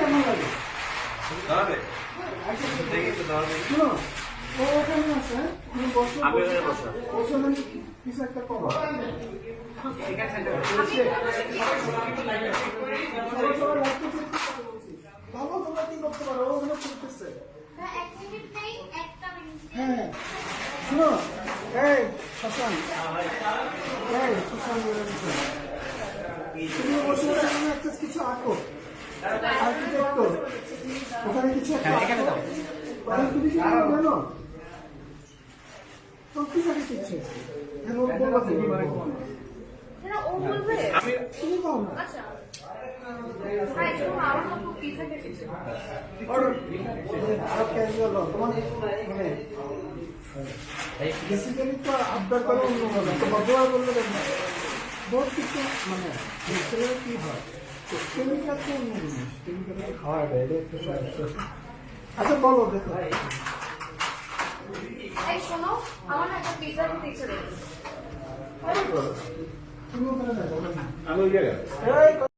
কেমন লাগে? দাঁড়াবে দেখি তো দাঁড়াবে শোনো, ও ওখানে আছে, তুমি বসো, আমি ওখানে বসো। বসো না, কিছু একটা করো। সবাই সবাই লাইট করতে বলছি। ভালো, তোমরা কি করতে পারো? ও ওখানে করতেছে। হ্যাঁ, শোনো, এই শশাঙ্ক, তুমি বসে ওখানে একটা কিছু আঁকো, আর্কিটেক্ট, ওখানে কিছু একটা আঁকো। ওখানে তুমি কি করো জানো? তো কি জানি কিছু এখন বলবো কি? আমি তুমি কম না। আরো ক্যাজুয়াল তোমার মানে বেসিক্যালি তো আবদার করে অন্যভাবে তো ব্যবহার করলে দেখবে বহুত কিছু মানে ছেলের কি হয় কেমিক্যাল তো অন্য জিনিস কেমিক্যাল খাওয়া যায় এটা একটু আচ্ছা বলো দেখো শোনো, আমার না একটা পিৎজা খেতে ইচ্ছে করছে। তুমি ওখানে যাবো ওই জায়গায়